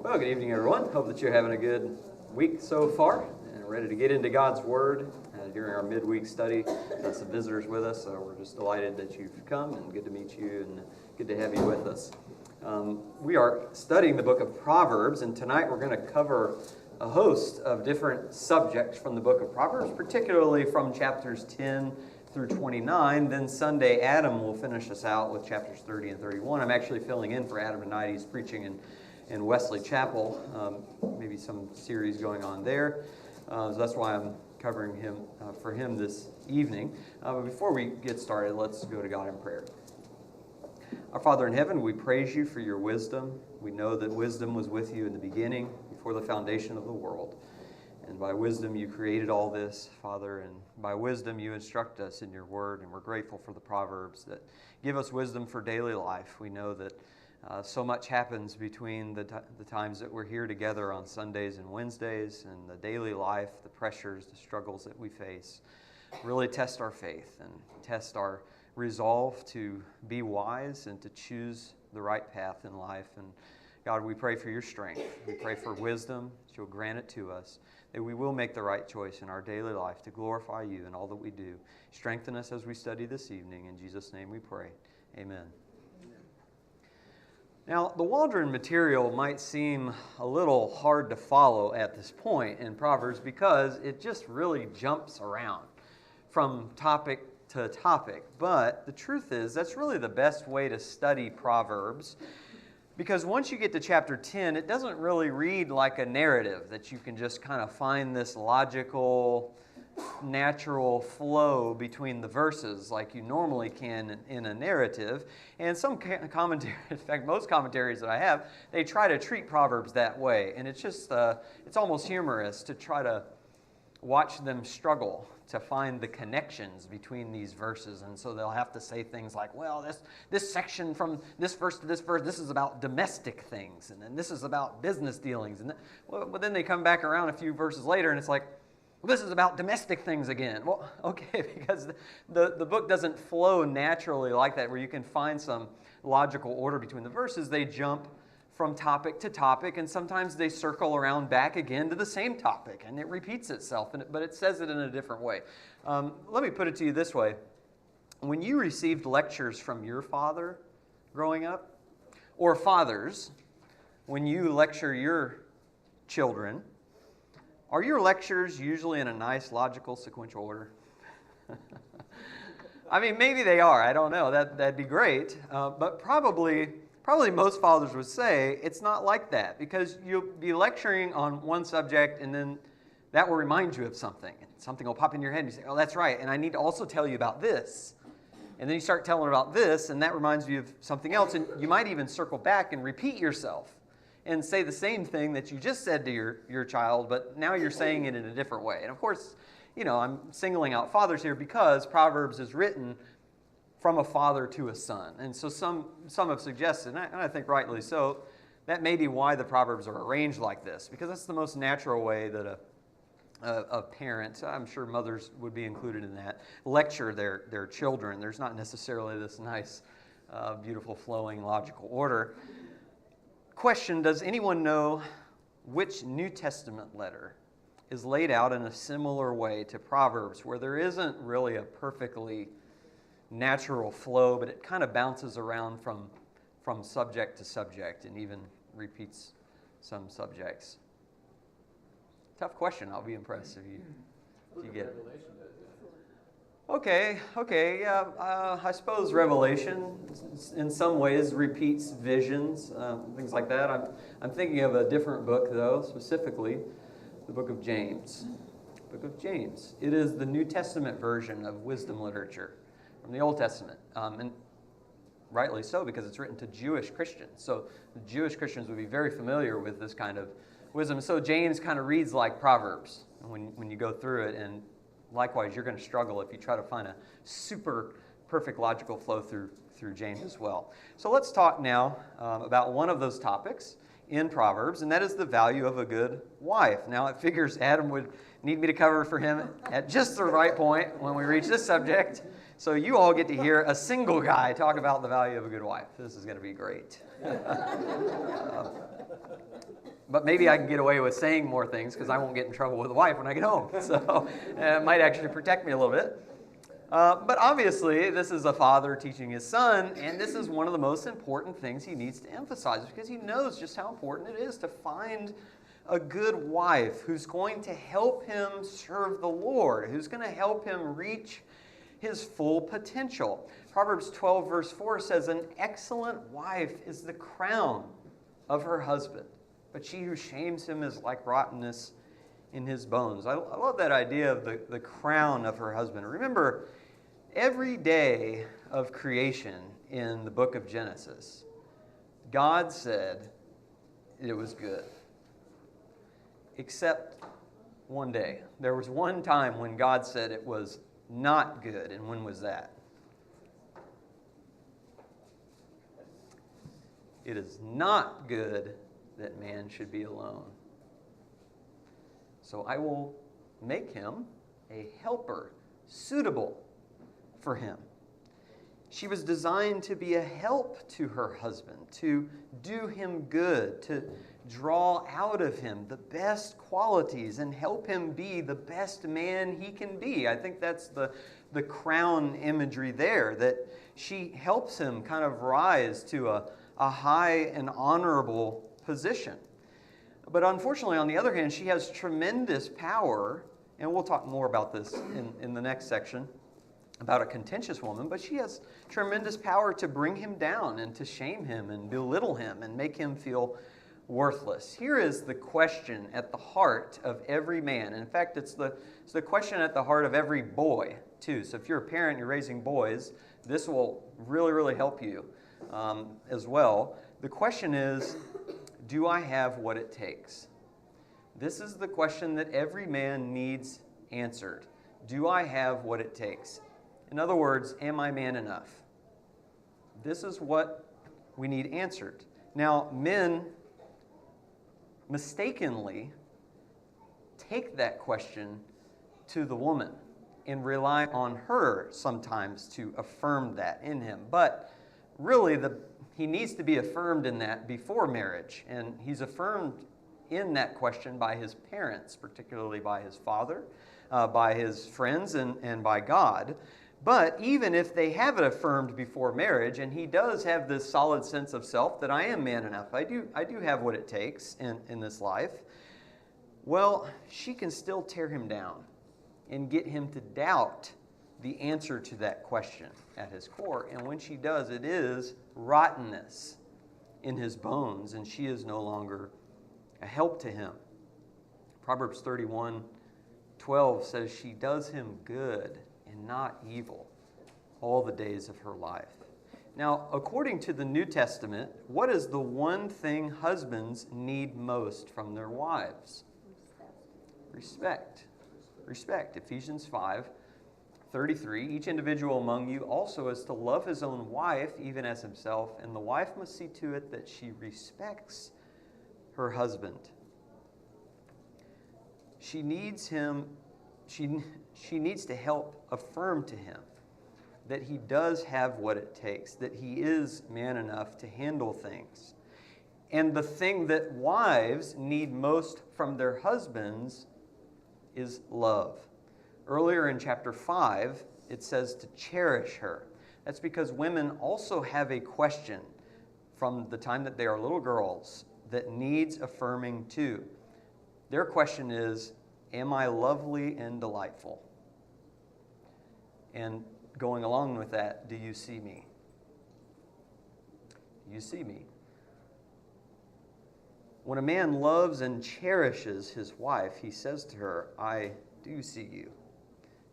Well, good evening, everyone. Hope that you're having a good week so far and ready to get into God's Word during our midweek study. Some visitors with us, so we're just delighted that you've come, and good to meet you and good to have you with us. We are studying the book of Proverbs, and tonight we're going to cover a host of different subjects from the book of Proverbs, particularly from chapters 10 through 29. Then Sunday, Adam will finish us out with chapters 30 and 31. I'm actually filling in for Adam tonight. He's preaching in Wesley Chapel, maybe some series going on there. So that's why I'm covering him for him this evening. But before we get started, let's go to God in prayer. Our Father in heaven, we praise you for your wisdom. We know that wisdom was with you in the beginning, before the foundation of the world. And by wisdom you created all this, Father, and by wisdom you instruct us in your word, and we're grateful for the Proverbs that give us wisdom for daily life. We know that so much happens between the times that we're here together on Sundays and Wednesdays, and the daily life, the pressures, the struggles that we face really test our faith and test our resolve to be wise and to choose the right path in life. And God, we pray for your strength. We pray for wisdom, that you'll grant it to us, that we will make the right choice in our daily life to glorify you in all that we do. Strengthen us as we study this evening. In Jesus' name we pray. Amen. Now, the Waldron material might seem a little hard to follow at this point in Proverbs because it just really jumps around from topic to topic. But the truth is, that's really the best way to study Proverbs, because once you get to chapter 10, it doesn't really read like a narrative that you can just kind of find this logical, natural flow between the verses like you normally can in a narrative. And some commentaries, in fact, most commentaries that I have, they try to treat Proverbs that way. And it's just, it's almost humorous to try to watch them struggle to find the connections between these verses. And so they'll have to say things like, well, this section from this verse to this verse, this is about domestic things, and then this is about business dealings. And but then they come back around a few verses later, and it's like, well, this is about domestic things again. Well, okay, because the book doesn't flow naturally like that, where you can find some logical order between the verses. They jump from topic to topic, and sometimes they circle around back again to the same topic, and it repeats itself, but it says it in a different way. Let me put it to you this way. When you received lectures from your father growing up, or fathers, when you lecture your children, are your lectures usually in a nice, logical, sequential order? I mean, maybe they are. I don't know. That'd be great. But probably most fathers would say it's not like that, because you'll be lecturing on one subject, and then that will remind you of something. And something will pop in your head, and you say, oh, that's right, and I need to also tell you about this. And then you start telling about this, and that reminds you of something else. And you might even circle back and repeat yourself and say the same thing that you just said to your child, but now you're saying it in a different way. And of course, you know, I'm singling out fathers here because Proverbs is written from a father to a son. And so some have suggested, and I think rightly so, that may be why the Proverbs are arranged like this, because that's the most natural way that a parent, I'm sure mothers would be included in that, lecture their children. There's not necessarily this nice, beautiful, flowing, logical order. Question, does anyone know which New Testament letter is laid out in a similar way to Proverbs, where there isn't really a perfectly natural flow, but it kind of bounces around from subject to subject and even repeats some subjects? Tough question. I'll be impressed if you get it. Okay, yeah, I suppose Revelation in some ways repeats visions, things like that. I'm thinking of a different book, though, specifically the book of James. Book of James. It is the New Testament version of wisdom literature from the Old Testament, and rightly so, because it's written to Jewish Christians. So the Jewish Christians would be very familiar with this kind of wisdom. So James kind of reads like Proverbs when you go through it, and likewise, you're going to struggle if you try to find a super perfect logical flow through James as well. So let's talk now about one of those topics in Proverbs, and that is the value of a good wife. Now, it figures Adam would need me to cover for him at just the right point when we reach this subject. So you all get to hear a single guy talk about the value of a good wife. This is going to be great. But maybe I can get away with saying more things because I won't get in trouble with the wife when I get home. So it might actually protect me a little bit. But obviously, this is a father teaching his son, and this is one of the most important things he needs to emphasize because he knows just how important it is to find a good wife who's going to help him serve the Lord, who's going to help him reach his full potential. Proverbs 12, verse 4 says, "An excellent wife is the crown of her husband, but she who shames him is like rottenness in his bones." I love that idea of the crown of her husband. Remember, every day of creation in the book of Genesis, God said it was good. Except one day. There was one time when God said it was not good. And when was that? It is not good that man should be alone. So I will make him a helper suitable for him. She was designed to be a help to her husband, to do him good, to draw out of him the best qualities and help him be the best man he can be. I think that's the crown imagery there, that she helps him kind of rise to a high and honorable position. But unfortunately, on the other hand, she has tremendous power, and we'll talk more about this in the next section, about a contentious woman, but she has tremendous power to bring him down and to shame him and belittle him and make him feel worthless. Here is the question at the heart of every man. In fact, it's the question at the heart of every boy, too. So if you're a parent, you're raising boys, this will really, really help you as well. The question is, do I have what it takes? This is the question that every man needs answered. Do I have what it takes? In other words, am I man enough? This is what we need answered. Now, men mistakenly take that question to the woman and rely on her sometimes to affirm that in him. But really, he needs to be affirmed in that before marriage. And he's affirmed in that question by his parents, particularly by his father, by his friends, and by God. But even if they have it affirmed before marriage, and he does have this solid sense of self that I am man enough, I do have what it takes in this life, well, she can still tear him down and get him to doubt the answer to that question at his core. And when she does, it is rottenness in his bones, and she is no longer a help to him. Proverbs 31:12 says she does him good and not evil all the days of her life. Now, according to the New Testament, what is the one thing husbands need most from their wives? Respect. Respect. Ephesians 5:33, each individual among you also is to love his own wife even as himself, and the wife must see to it that she respects her husband. She needs him, she needs to help affirm to him that he does have what it takes, that he is man enough to handle things. And the thing that wives need most from their husbands is love. Earlier in chapter 5, it says to cherish her. That's because women also have a question from the time that they are little girls that needs affirming too. Their question is, am I lovely and delightful? And going along with that, do you see me? You see me. When a man loves and cherishes his wife, he says to her, I do see you.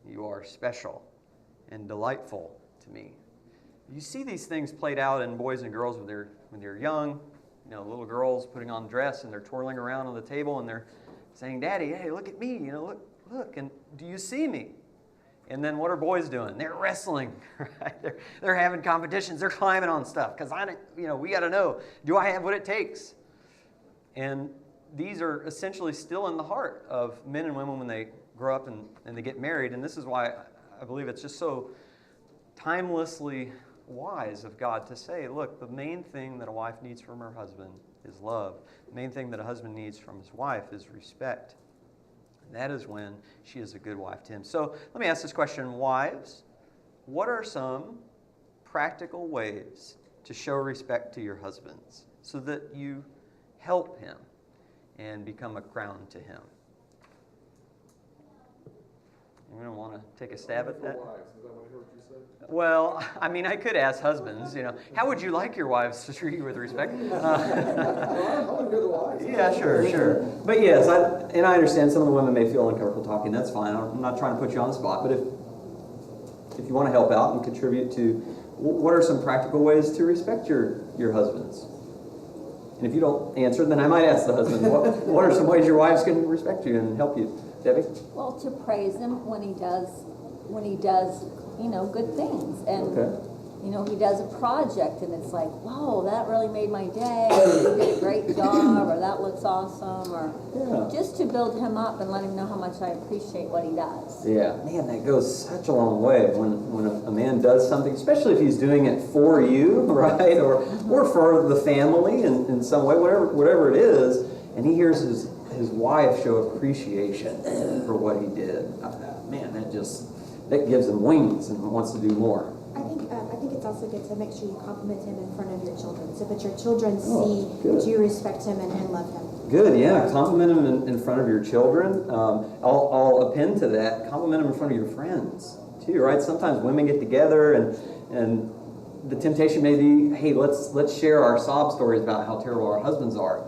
You are special and delightful to me. You see these things played out in boys and girls when they're young. You know, little girls putting on dress and they're twirling around on the table and they're saying, Daddy, hey, look at me. You know, look, and do you see me? And then what are boys doing? They're wrestling, right? They're having competitions. They're climbing on stuff because we got to know, do I have what it takes? And these are essentially still in the heart of men and women when they grow up and they get married. And this is why I believe it's just so timelessly wise of God to say, look, the main thing that a wife needs from her husband is love. The main thing that a husband needs from his wife is respect. And that is when she is a good wife to him. So let me ask this question, wives. What are some practical ways to show respect to your husbands so that you help him and become a crown to him? You don't want to take a stab at that? Wives. Is that what I heard you say? Well, I mean, I could ask husbands, how would you like your wives to treat you with respect? I want to hear the wives. Yeah, sure. But yes, I understand some of the women may feel uncomfortable talking. That's fine. I'm not trying to put you on the spot. But if you want to help out and contribute to, what are some practical ways to respect your husbands? And if you don't answer, then I might ask the husband, what are some ways your wives can respect you and help you? Debbie? Well, to praise him when he does, good things. And, Okay. He does a project and it's like, whoa, that really made my day. You did a great job, or that looks awesome, or just to build him up and let him know how much I appreciate what he does. Yeah, man, that goes such a long way when a man does something, especially if he's doing it for you, right, or for the family in some way, whatever it is, and he hears his wife show appreciation for what he did. Man, that gives him wings and wants to do more. I think it's also good to make sure you compliment him in front of your children, so that your children see that you respect him and love him. Good, yeah. Compliment him in front of your children. I'll append to that. Compliment him in front of your friends too, right? Sometimes women get together and the temptation may be, hey, let's share our sob stories about how terrible our husbands are.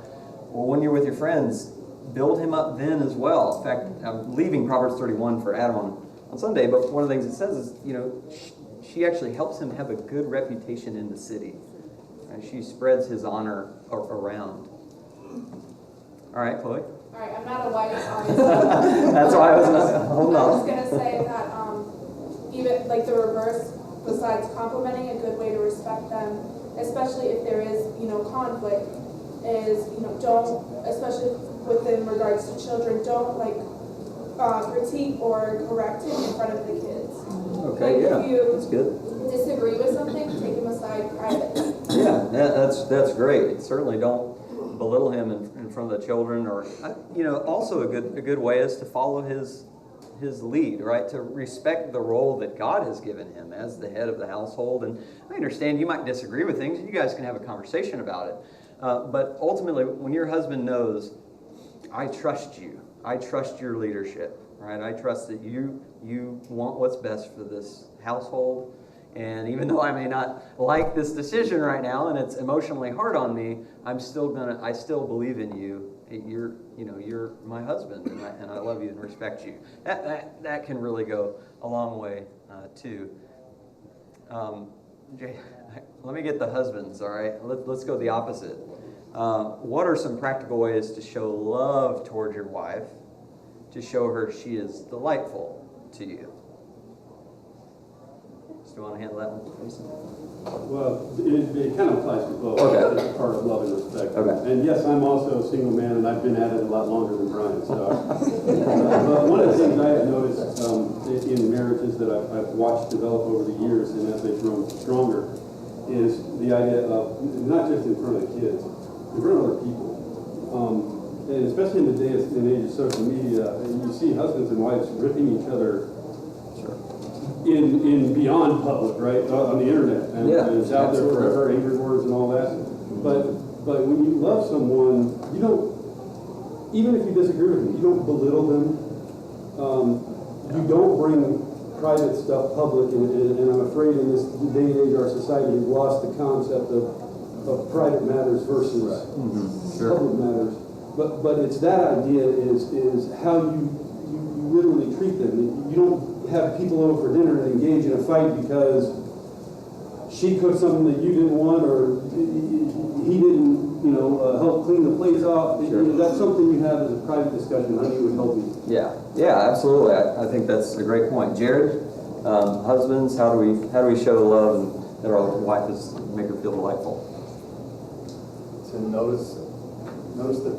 Well, when you're with your friends, build him up then as well. In fact, I'm leaving Proverbs 31 for Adam on Sunday, but one of the things it says is, she actually helps him have a good reputation in the city. Right? She spreads his honor around. All right, Chloe? All right, I'm not a wife, obviously. That's why I was holding I on. was going to say that even like the reverse, besides complimenting, a good way to respect them, especially if there is, conflict, is, don't, especially within regards to children, don't critique or correct him in front of the kids. Okay, If you that's good. disagree with something, take him aside privately. Yeah, that's great. Certainly don't belittle him in front of the children, or also a good way is to follow his lead, right? To respect the role that God has given him as the head of the household. And I understand you might disagree with things. You guys can have a conversation about it. But ultimately, when your husband knows, I trust you. I trust your leadership, right? I trust that you want what's best for this household. And even though I may not like this decision right now and it's emotionally hard on me, I still believe in you. You're my husband, and I love you and respect you. That can really go a long way too. Jay, let me get the husbands. All right, let's go the opposite. What are some practical ways to show love toward your wife, to show her she is delightful to you? Do you want to handle that one, Jason? Well, it kind of applies to both. Okay. It's part of love and respect. Okay. And yes, I'm also a single man, and I've been at it a lot longer than Brian. So, but one of the things I have noticed in marriages that I've watched develop over the years, and as they've grown stronger, is the idea of not just in front of the kids, in front of other people. And especially in the age of social media, you see husbands and wives ripping each other in beyond public, right, on the internet, and it's out there forever, angry words and all that. But when you love someone, you don't, even if you disagree with them, you don't belittle them. You don't bring private stuff public, and I'm afraid in this day and age, our society has lost the concept of private matters versus public matters. But it's that idea is how you literally treat them. You don't have people over for dinner and engage in a fight because she cooked something that you didn't want, or he didn't, help clean the plates off. Sure. That's something you have as a private discussion. Honey, it would help me. Yeah, absolutely. I think that's a great point, Jared. Husbands, how do we show love and that our wife make her feel delightful? To notice the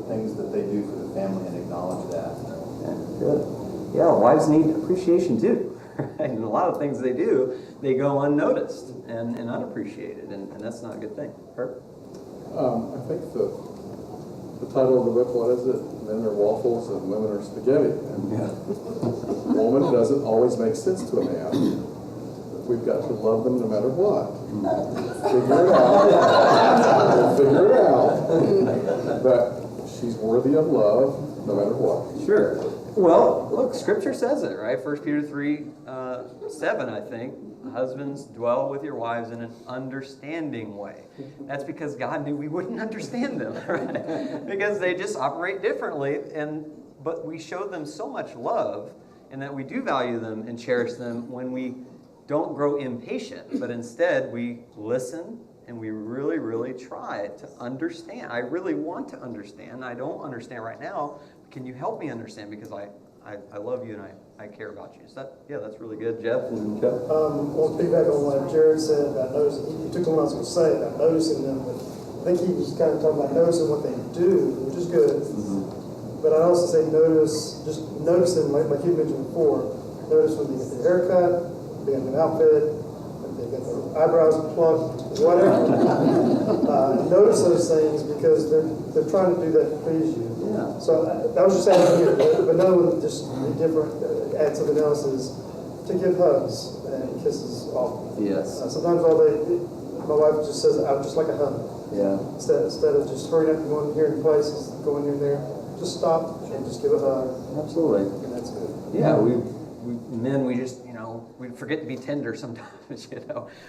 things that they do for the family and acknowledge that. Yeah, good. Yeah, wives need appreciation too. And a lot of things they do, they go unnoticed and unappreciated, and that's not a good thing. Herb? I think the title of the book, what is it? Men are waffles and women are spaghetti. And woman doesn't always make sense to a man. We've got to love them no matter what. Figure it out. We'll figure it out. But she's worthy of love no matter what. Sure. Well, look, Scripture says it, right? 1 Peter 3:7, I think. Husbands, dwell with your wives in an understanding way. That's because God knew we wouldn't understand them, right? Because they just operate differently, but we show them so much love, and that we do value them and cherish them when we don't grow impatient, but instead we listen and we really, really try to understand. I really want to understand. I don't understand right now. Can you help me understand? Because I love you and I care about you. So that's really good. Jeff and then Joe. Well, to piggyback on what Jared said about noticing, he took on what I was going to say about noticing them, but I think he was kind of talking about noticing what they do, which is good. But I also say notice them, like you mentioned before. Notice when they get their haircut, they got a new outfit, they got their eyebrows plucked, whatever. Notice those things because they're trying to do that to please you. Yeah. So I was just saying here, but no one just be different. Add something else is to give hugs and kisses off. Yes. Sometimes my wife just says, "I would just like a hug." Yeah. Instead of just hurrying up and going here in places, going in there, just stop and just give a hug. Absolutely. And that's good. Yeah, we just, we forget to be tender sometimes,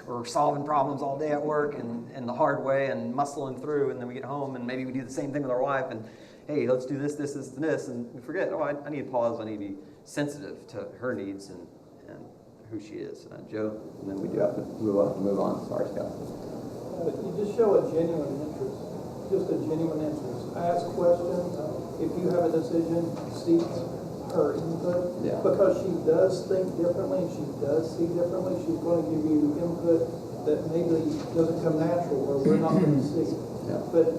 We're solving problems all day at work and the hard way and muscling through, and then we get home and maybe we do the same thing with our wife and, hey, let's do this, and this, and we forget, I need to pause, I need to be sensitive to her needs and who she is. Joe, and then we do have to move on. Sorry, Scott. You just show a genuine interest, just a genuine interest. Ask questions. If you have a decision, seek her input, because she does think differently and she does see differently. She's going to give you input that maybe doesn't come natural or we're not going to see. Yeah. But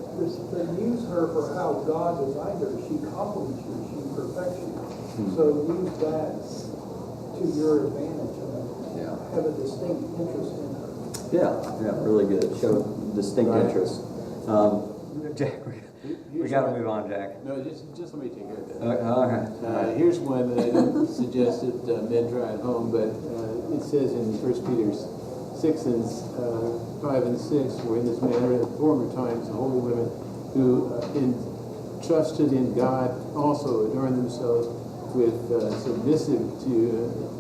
use her for how God designed her. She complements you. She perfects you. So use that to your advantage and have a distinct interest in her. Yeah, really good. Show distinct interest. Jack, we got to move on, Jack. No, just let me take care of that. All right. Here's one that I don't suggest that men try at home, but it says in 1 Peter 5 and 6, for in this manner in former times the holy women who trusted in God also adorned themselves with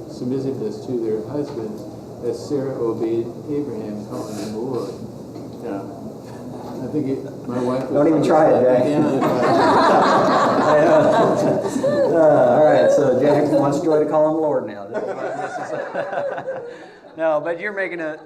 submissiveness to their husbands, as Sarah obeyed Abraham, calling him Lord. Now, I think my wife. Don't even try it, Jack. All right, so Jack wants Joy to call him Lord now. No, but you're making a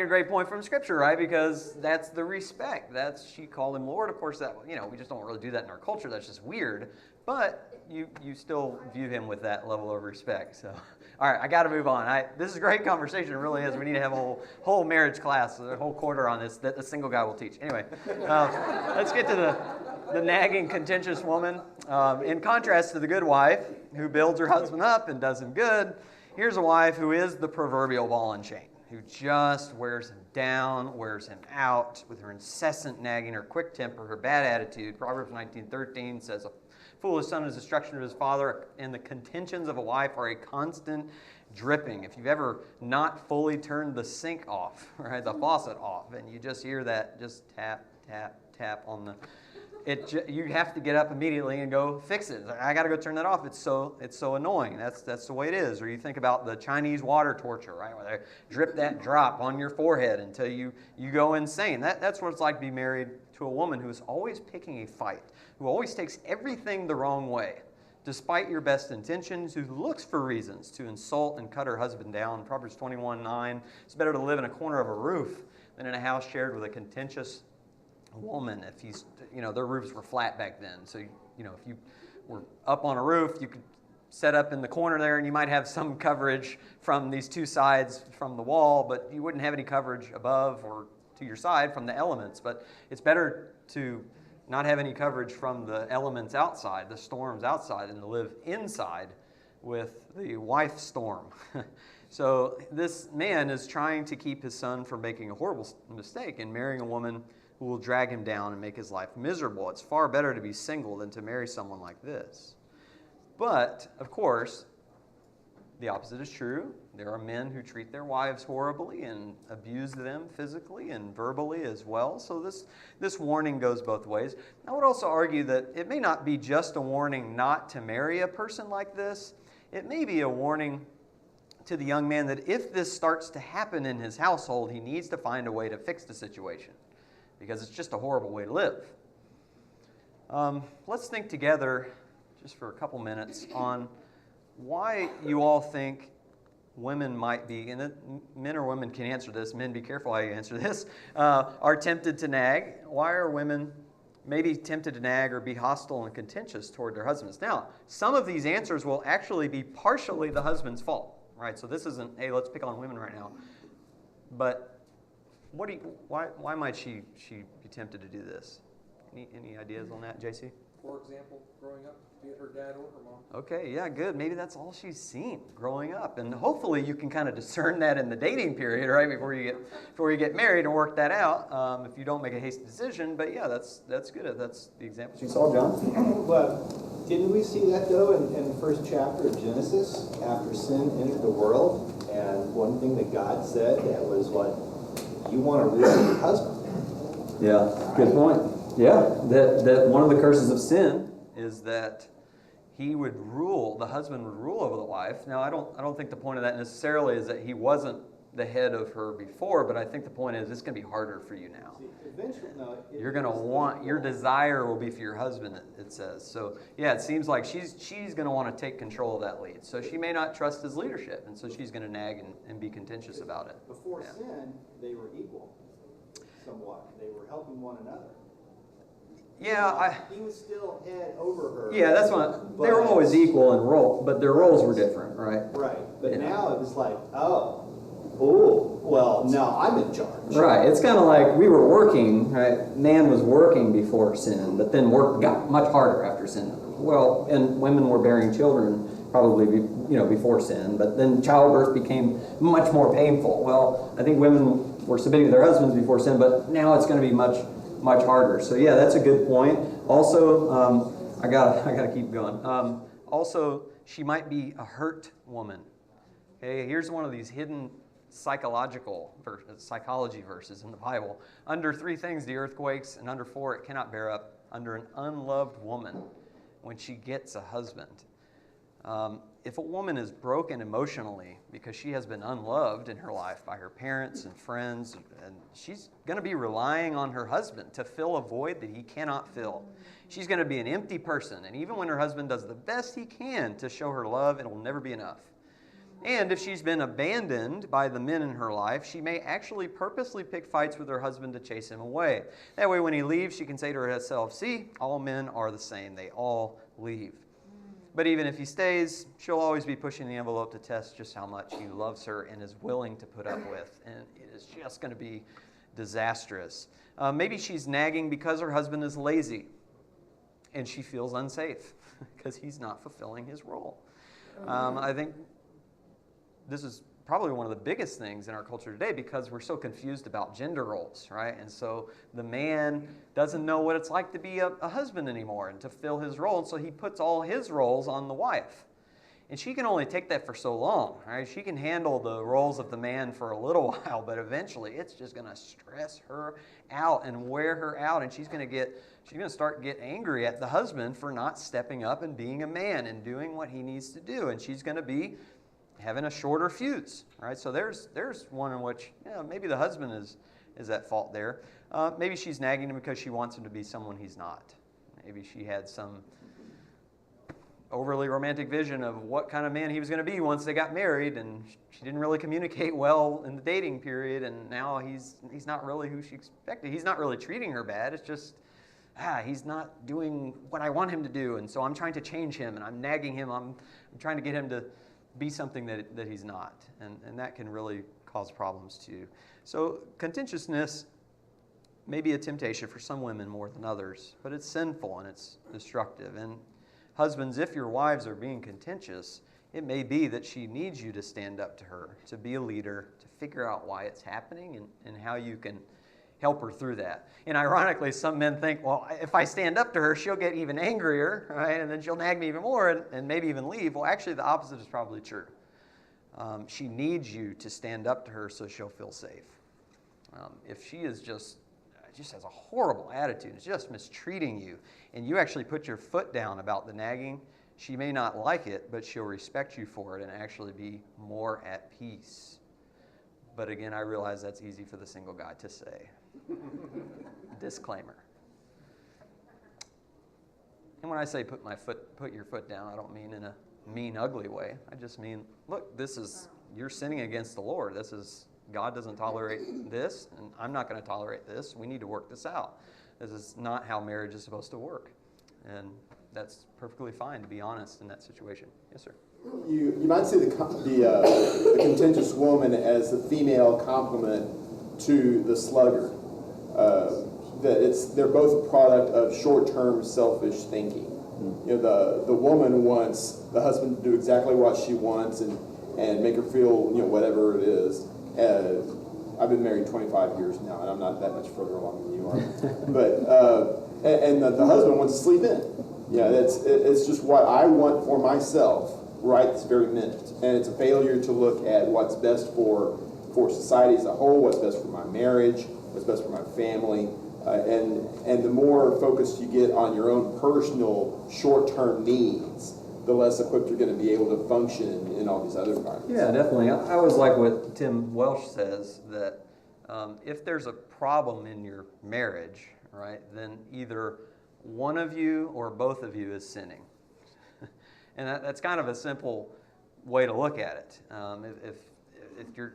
great point from Scripture, right? Because that's the respect. She called him Lord. Of course, that we just don't really do that in our culture. That's just weird. But you still view him with that level of respect. So, all right, I got to move on. This is a great conversation. It really is. We need to have a whole marriage class, a whole quarter on this that a single guy will teach. Anyway, let's get to the nagging, contentious woman. In contrast to the good wife who builds her husband up and does him good, here's a wife who is the proverbial ball and chain, who just wears him down, wears him out with her incessant nagging, her quick temper, her bad attitude. Proverbs 19:13 says, "A foolish son is destruction of his father, and the contentions of a wife are a constant dripping." If you've ever not fully turned the sink off, right, the faucet off, and you just hear that just tap, tap, tap on the... you have to get up immediately and go fix it. I got to go turn that off. It's so annoying. That's the way it is. Or you think about the Chinese water torture, right, where they drip that drop on your forehead until you go insane. That's what it's like to be married to a woman who is always picking a fight, who always takes everything the wrong way, despite your best intentions, who looks for reasons to insult and cut her husband down. Proverbs 21:9. It's better to live in a corner of a roof than in a house shared with a contentious woman. If their roofs were flat back then, so if you were up on a roof, you could set up in the corner there and you might have some coverage from these two sides from the wall, but you wouldn't have any coverage above or to your side from the elements. But it's better to not have any coverage from the elements outside, the storms outside, than to live inside with the wife storm. So this man is trying to keep his son from making a horrible mistake and marrying a woman who will drag him down and make his life miserable. It's far better to be single than to marry someone like this. But, of course, the opposite is true. There are men who treat their wives horribly and abuse them physically and verbally as well. So this warning goes both ways. I would also argue that it may not be just a warning not to marry a person like this. It may be a warning to the young man that if this starts to happen in his household, he needs to find a way to fix the situation, because it's just a horrible way to live. Let's think together just for a couple minutes on why you all think women might be, and men or women can answer this, men be careful how you answer this, are tempted to nag. Why are women maybe tempted to nag or be hostile and contentious toward their husbands? Now, some of these answers will actually be partially the husband's fault, right? So this isn't, hey, let's pick on women right now. But why might she be tempted to do this? Any ideas on that, JC? For example, growing up, be it her dad or her mom. Okay, yeah, good. Maybe that's all she's seen growing up, and hopefully you can kind of discern that in the dating period, right, before you get married and work that out. If you don't make a hasty decision, but yeah, that's good. That's the example you saw, John. But didn't we see that though in the first chapter of Genesis after sin entered the world? And one thing that God said that was what you want to rule your husband. Yeah, good point. Yeah, that one of the curses of sin is that he would rule, the husband would rule over the wife. Now, I don't think the point of that necessarily is that he wasn't the head of her before, but I think the point is it's going to be harder for you now. See, eventually, no, You're going to want, your desire will be for your husband, it says. So, yeah, it seems like she's going to want to take control of that lead. So she may not trust his leadership, and so she's going to nag and be contentious about it. Before sin, they were equal, somewhat. They were helping one another. Yeah, he was still head over her. Yeah, that's what they were always equal in role, but their roles were different, right? Right, but now it was like, well, now I'm in charge. Right, it's kind of like we were working, right? Man was working before sin, but then work got much harder after sin. Well, and women were bearing children probably, before sin, but then childbirth became much more painful. Well, I think women were submitting to their husbands before sin, but now it's going to be much harder. So yeah, that's a good point. Also, I gotta keep going. Also, she might be a hurt woman. Okay, here's one of these hidden psychology verses in the Bible. Under 3 things the earth quakes, and under 4 it cannot bear up. Under an unloved woman, when she gets a husband. If a woman is broken emotionally because she has been unloved in her life by her parents and friends, and she's going to be relying on her husband to fill a void that he cannot fill. She's going to be an empty person, and even when her husband does the best he can to show her love, it'll never be enough. And if she's been abandoned by the men in her life, she may actually purposely pick fights with her husband to chase him away. That way when he leaves, she can say to herself, see, all men are the same. They all leave. But even if he stays, she'll always be pushing the envelope to test just how much he loves her and is willing to put up with. And it is just going to be disastrous. Maybe she's nagging because her husband is lazy and she feels unsafe because he's not fulfilling his role. I think this is probably one of the biggest things in our culture today because we're so confused about gender roles, right? And so the man doesn't know what it's like to be a husband anymore and to fill his role, and so he puts all his roles on the wife. And she can only take that for so long, right? She can handle the roles of the man for a little while, but eventually it's just going to stress her out and wear her out, and she's going to start get angry at the husband for not stepping up and being a man and doing what he needs to do, and she's going to be having a shorter fuse, right? So there's one in which maybe the husband is at fault there. Maybe she's nagging him because she wants him to be someone he's not. Maybe she had some overly romantic vision of what kind of man he was going to be once they got married, and she didn't really communicate well in the dating period, and now he's not really who she expected. He's not really treating her bad. It's just he's not doing what I want him to do, and so I'm trying to change him, and I'm nagging him. I'm trying to get him to be something that he's not, and that can really cause problems too. So contentiousness may be a temptation for some women more than others, but it's sinful and it's destructive. And husbands, if your wives are being contentious, it may be that she needs you to stand up to her, to be a leader, to figure out why it's happening and how you can help her through that. And ironically, some men think, well, if I stand up to her, she'll get even angrier, right? And then she'll nag me even more and maybe even leave. Well, actually, the opposite is probably true. She needs you to stand up to her so she'll feel safe. If she is just has a horrible attitude, is just mistreating you, and you actually put your foot down about the nagging, she may not like it, but she'll respect you for it and actually be more at peace. But again, I realize that's easy for the single guy to say. Disclaimer. And when I say put your foot down, I don't mean in a mean, ugly way. I just mean, look, you're sinning against the Lord. God doesn't tolerate this, and I'm not going to tolerate this. We need to work this out. This is not how marriage is supposed to work. And that's perfectly fine, to be honest, in that situation. Yes, sir. You might see the contentious woman as the female complement to the sluggard. They're both a product of short-term selfish thinking. You know, the woman wants the husband to do exactly what she wants and make her feel, whatever it is. I've been married 25 years now, and I'm not that much further along than you are. But the husband wants to sleep in. Yeah, it's just what I want for myself right this very minute, and it's a failure to look at what's best for society as a whole, what's best for my marriage, what's best for my family, and the more focused you get on your own personal short-term needs, the less equipped you're going to be able to function in all these other environments. Yeah, definitely. I always like what Tim Welsh says, that if there's a problem in your marriage, right, then either one of you or both of you is sinning. And that's kind of a simple way to look at it. If you're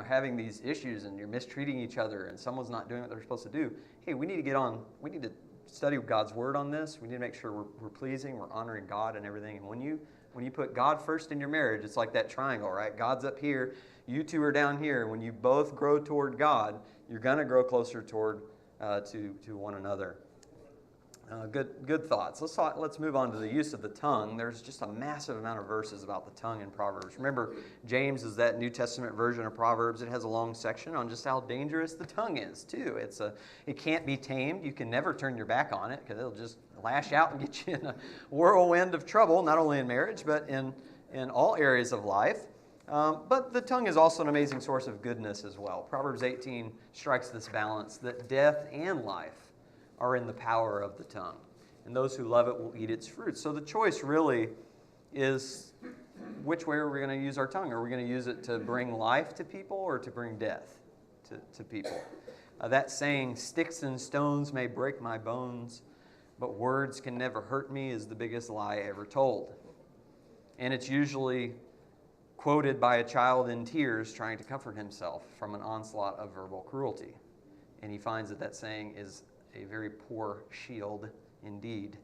having these issues and you're mistreating each other and someone's not doing what they're supposed to do, hey, we need to study God's word on this. We need to make sure we're pleasing, we're honoring God and everything. And when you put God first in your marriage, it's like that triangle, right? God's up here, you two are down here. And when you both grow toward God, you're going to grow closer toward to one another. Good thoughts. Let's move on to the use of the tongue. There's just a massive amount of verses about the tongue in Proverbs. Remember, James is that New Testament version of Proverbs. It has a long section on just how dangerous the tongue is, too. It can't be tamed. You can never turn your back on it because it'll just lash out and get you in a whirlwind of trouble, not only in marriage, but in all areas of life. But the tongue is also an amazing source of goodness as well. Proverbs 18 strikes this balance that death and life are in the power of the tongue, and those who love it will eat its fruit. So the choice really is, which way are we going to use our tongue? Are we going to use it to bring life to people or to bring death to people? That saying, sticks and stones may break my bones, but words can never hurt me, is the biggest lie ever told. And it's usually quoted by a child in tears trying to comfort himself from an onslaught of verbal cruelty. And he finds that saying is a very poor shield indeed.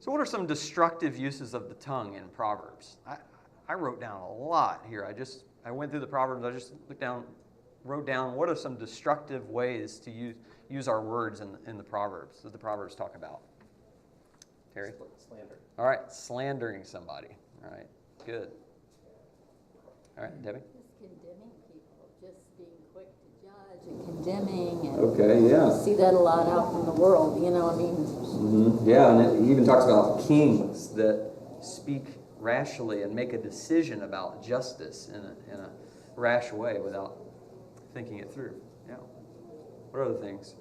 So what are some destructive uses of the tongue in Proverbs? I wrote down a lot here. I went through the Proverbs. I just wrote down what are some destructive ways to use our words in the Proverbs that the Proverbs talk about. Terry? Slander. All right, slandering somebody. All right, good. All right, Debbie? Just condemning people, just being quick to judge and condemning. And Okay, yeah. see that a lot out in the world, Mm-hmm. Yeah, and it even talks about kings that speak rashly and make a decision about justice in a rash way without thinking it through. Yeah. What other things?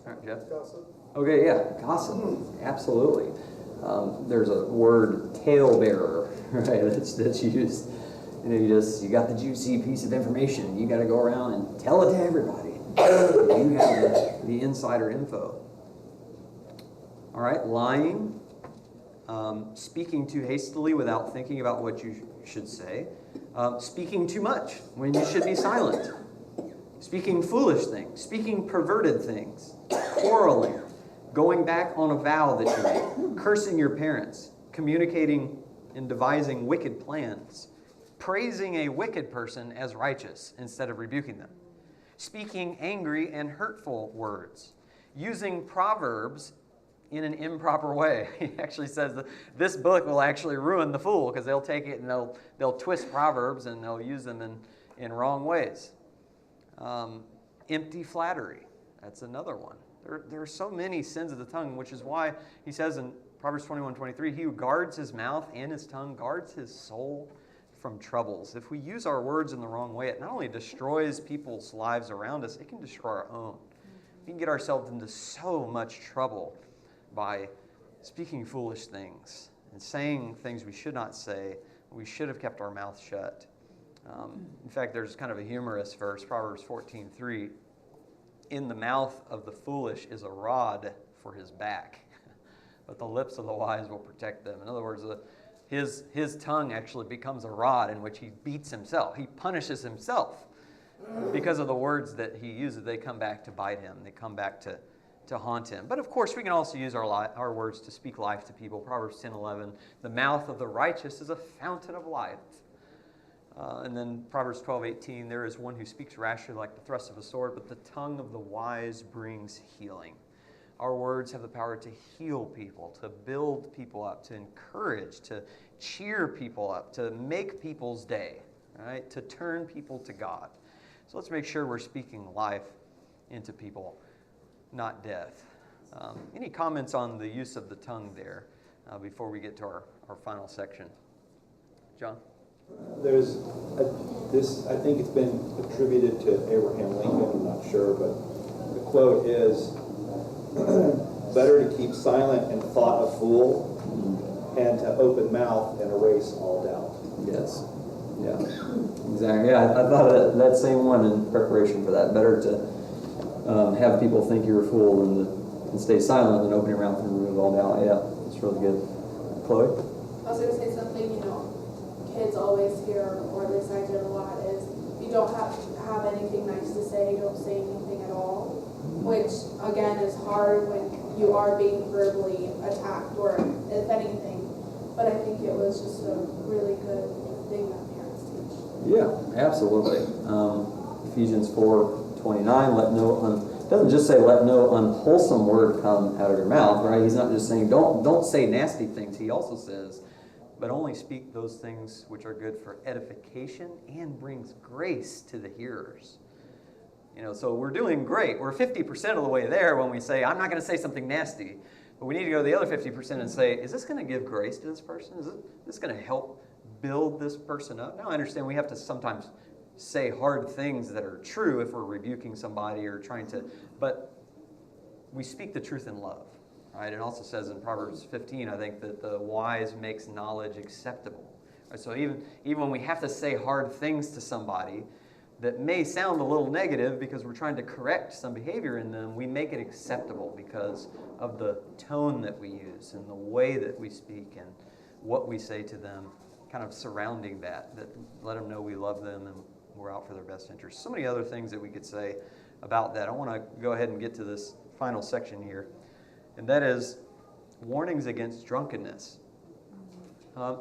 All right, Jeff? Gossip. Okay, yeah, gossip. Absolutely. There's a word, talebearer, right? That's used. You got the juicy piece of information. You got to go around and tell it to everybody. You have the insider info. All right, lying, speaking too hastily without thinking about what you should say, speaking too much when you should be silent, speaking foolish things, speaking perverted things, quarreling, going back on a vow that you made, cursing your parents, communicating and devising wicked plans, praising a wicked person as righteous instead of rebuking them, speaking angry and hurtful words, using proverbs in an improper way. He actually says that this book will actually ruin the fool because they'll take it and they'll twist proverbs and they'll use them in wrong ways. Empty flattery, that's another one. There are so many sins of the tongue, which is why he says in Proverbs 21:23, he who guards his mouth and his tongue guards his soul from troubles. If we use our words in the wrong way, it not only destroys people's lives around us, it can destroy our own. We can get ourselves into so much trouble by speaking foolish things and saying things we should not say. We should have kept our mouth shut. In fact, there's kind of a humorous verse, Proverbs 14:3. In the mouth of the foolish is a rod for his back, but the lips of the wise will protect them. In other words, his tongue actually becomes a rod in which he beats himself. He punishes himself because of the words that he uses. They come back to bite him. They come back to haunt him. But of course, we can also use our words to speak life to people. Proverbs 10:11, the mouth of the righteous is a fountain of life. And then Proverbs 12:18, there is one who speaks rashly like the thrust of a sword, but the tongue of the wise brings healing. Our words have the power to heal people, to build people up, to encourage, to cheer people up, to make people's day, right? To turn people to God. So let's make sure we're speaking life into people, not death. Any comments on the use of the tongue there before we get to our final section? John? There's this, I think it's been attributed to Abraham Lincoln, I'm not sure, but the quote is, better to keep silent in thought a fool and to open mouth and erase all doubt. Yes. Yeah. Exactly. Yeah, I thought of that same one in preparation for that. Better to have people think you're a fool and stay silent than open your mouth and remove all doubt. Yeah, it's really good. Chloe? I was going to say something, kids always hear, or at least I did a lot, is you don't have anything nice to say, don't say anything at all, which again is hard when you are being verbally attacked or if anything, but I think it was just a really good thing that parents teach. Yeah, absolutely. Ephesians 4:29, doesn't just say let no unwholesome word come out of your mouth, right? He's not just saying don't say nasty things. He also says, but only speak those things which are good for edification and brings grace to the hearers. So we're doing great. We're 50% of the way there when we say, I'm not going to say something nasty. But we need to go to the other 50% and say, is this going to give grace to this person? Is this going to help build this person up? Now I understand we have to sometimes say hard things that are true if we're rebuking somebody or trying to, but we speak the truth in love. Right? It also says in Proverbs 15, I think, that the wise makes knowledge acceptable. Right? So even when we have to say hard things to somebody that may sound a little negative because we're trying to correct some behavior in them, we make it acceptable because of the tone that we use and the way that we speak and what we say to them, kind of surrounding that let them know we love them and we're out for their best interests. So many other things that we could say about that. I want to go ahead and get to this final section here. And that is warnings against drunkenness.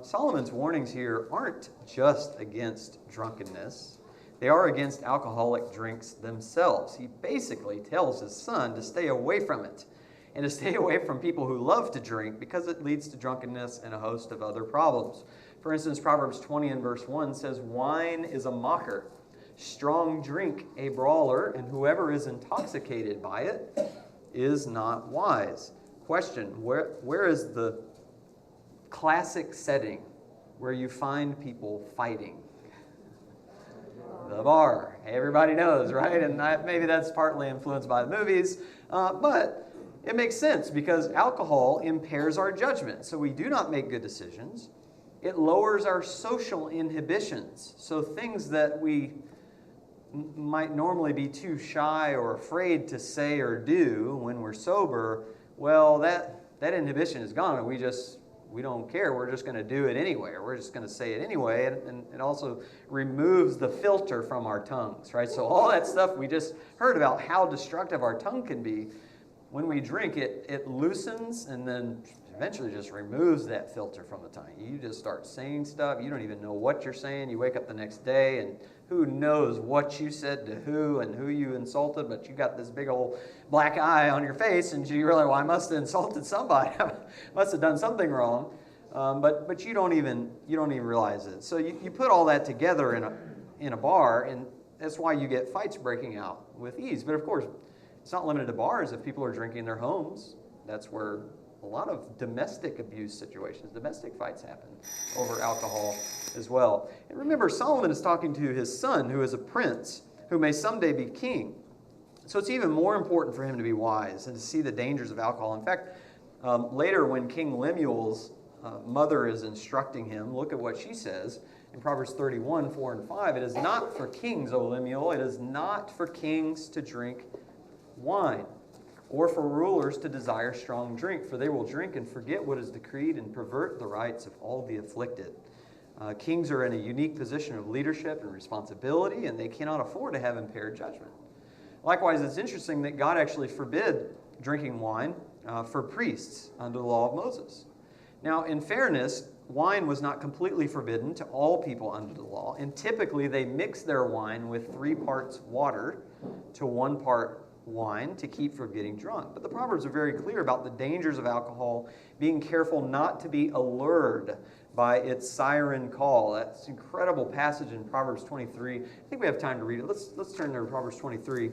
Solomon's warnings here aren't just against drunkenness. They are against alcoholic drinks themselves. He basically tells his son to stay away from it and to stay away from people who love to drink because it leads to drunkenness and a host of other problems. For instance, Proverbs 20 and verse 1 says, wine is a mocker, strong drink a brawler, and whoever is intoxicated by it is not wise. Question, where is the classic setting where you find people fighting? The bar. Everybody knows, right? And maybe that's partly influenced by the movies, but it makes sense because alcohol impairs our judgment. So we do not make good decisions. It lowers our social inhibitions. So things that we might normally be too shy or afraid to say or do when we're sober, well, that inhibition is gone and we don't care. We're just going to do it anyway, or we're just going to say it anyway, and it also removes the filter from our tongues, right? So all that stuff we just heard about how destructive our tongue can be, when we drink it loosens and then eventually just removes that filter from the tongue. You just start saying stuff. You don't even know what you're saying. You wake up the next day and who knows what you said to who and who you insulted, but you got this big old black eye on your face and you realize, well, I must have insulted somebody. I must have done something wrong. But you don't even realize it. So you put all that together in a bar, and that's why you get fights breaking out with ease. But of course, it's not limited to bars. If people are drinking in their homes, that's where a lot of domestic abuse situations, domestic fights happen over alcohol as well. And remember, Solomon is talking to his son, who is a prince, who may someday be king. So it's even more important for him to be wise and to see the dangers of alcohol. In fact, later when King Lemuel's mother is instructing him, look at what she says in Proverbs 31, 4 and 5. It is not for kings, O Lemuel, it is not for kings to drink wine, or for rulers to desire strong drink, for they will drink and forget what is decreed and pervert the rights of all the afflicted. Kings are in a unique position of leadership and responsibility, and they cannot afford to have impaired judgment. Likewise, it's interesting that God actually forbid drinking wine for priests under the law of Moses. Now, in fairness, wine was not completely forbidden to all people under the law, and typically they mixed their wine with 3 parts water to 1 part wine to keep from getting drunk. But the Proverbs are very clear about the dangers of alcohol, being careful not to be allured by its siren call. That's an incredible passage in Proverbs 23. I think we have time to read it. Let's turn to Proverbs 23.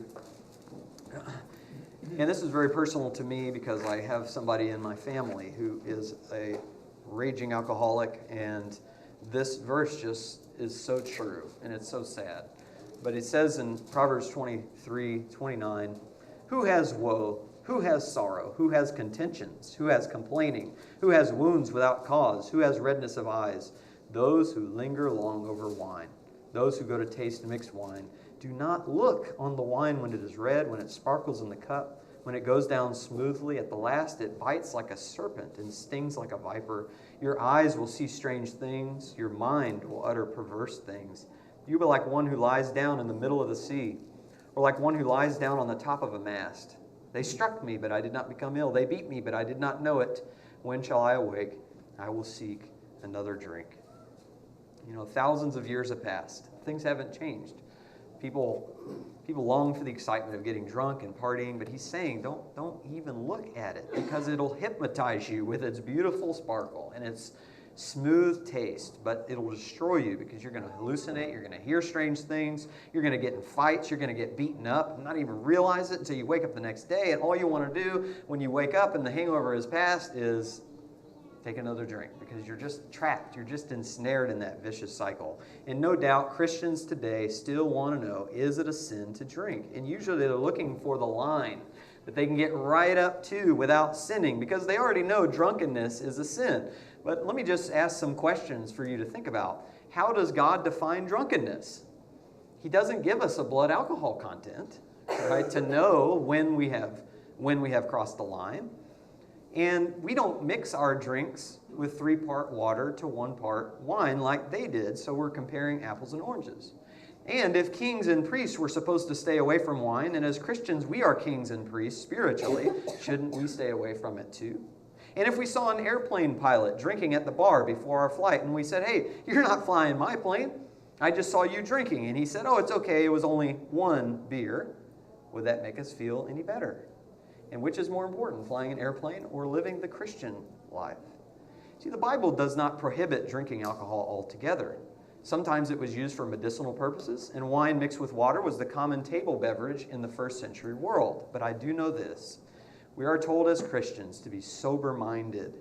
And this is very personal to me because I have somebody in my family who is a raging alcoholic, and this verse just is so true, and it's so sad. But it says in Proverbs 23, 29, who has woe? Who has sorrow? Who has contentions? Who has complaining? Who has wounds without cause? Who has redness of eyes? Those who linger long over wine. Those who go to taste mixed wine. Do not look on the wine when it is red, when it sparkles in the cup, when it goes down smoothly. At the last it bites like a serpent and stings like a viper. Your eyes will see strange things. Your mind will utter perverse things. You will be like one who lies down in the middle of the sea, or like one who lies down on the top of a mast. They struck me, but I did not become ill. They beat me, but I did not know it. When shall I awake? I will seek another drink. You know, thousands of years have passed. Things haven't changed. People long for the excitement of getting drunk and partying, but he's saying don't even look at it, because it'll hypnotize you with its beautiful sparkle and its smooth taste, but it'll destroy you because you're going to hallucinate, you're going to hear strange things, you're going to get in fights, you're going to get beaten up, and not even realize it until you wake up the next day, and all you want to do when you wake up and the hangover is past is take another drink, because you're just trapped, you're just ensnared in that vicious cycle. And no doubt Christians today still want to know, is it a sin to drink? And usually they're looking for the line that they can get right up to without sinning, because they already know drunkenness is a sin. But let me just ask some questions for you to think about. How does God define drunkenness? He doesn't give us a blood alcohol content, right, to know when we have crossed the line. And we don't mix our drinks with 3-part water to 1 part wine like they did, so we're comparing apples and oranges. And if kings and priests were supposed to stay away from wine, and as Christians we are kings and priests spiritually, shouldn't we stay away from it too? And if we saw an airplane pilot drinking at the bar before our flight, and we said, hey, you're not flying my plane, I just saw you drinking, and he said, oh, it's okay, it was only 1 beer, would that make us feel any better? And which is more important, flying an airplane or living the Christian life? See, the Bible does not prohibit drinking alcohol altogether. Sometimes it was used for medicinal purposes, and wine mixed with water was the common table beverage in the first century world. But I do know this. We are told as Christians to be sober-minded.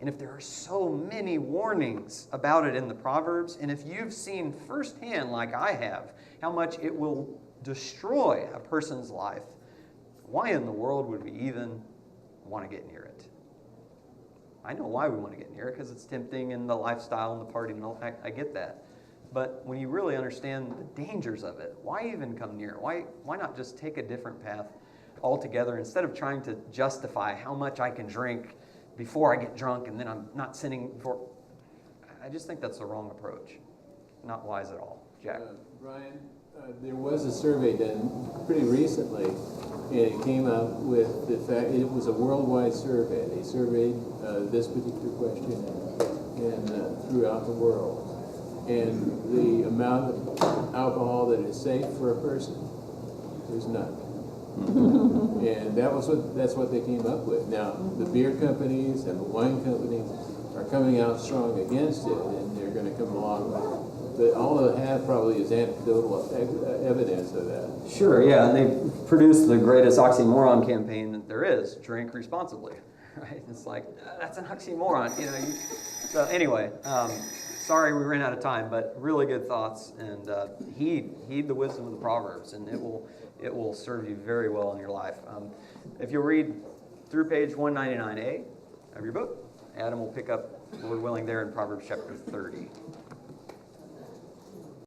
And if there are so many warnings about it in the Proverbs, and if you've seen firsthand, like I have, how much it will destroy a person's life, why in the world would we even want to get near it? I know why we want to get near it, because it's tempting and the lifestyle and the party and all. I get that. But when you really understand the dangers of it, why even come near it? Why not just take a different path altogether, instead of trying to justify how much I can drink before I get drunk and then I'm not sinning before? I just think that's the wrong approach. Not wise at all. Jack? Brian, there was a survey done pretty recently, and it came out with the fact, it was a worldwide survey. They surveyed this particular question and throughout the world. And the amount of alcohol that is safe for a person, there's none. And that's what they came up with. Now, the beer companies and the wine companies are coming out strong against it, and they're going to come along but all I have probably is anecdotal evidence of that. Sure, yeah, and they've produced the greatest oxymoron campaign that there is, drink responsibly, right? It's like, that's an oxymoron, you know. So anyway, sorry we ran out of time, but really good thoughts, and heed the wisdom of the Proverbs, and it will serve you very well in your life. If you'll read through page 199a of your book, Adam will pick up, Lord willing, there in Proverbs chapter 30.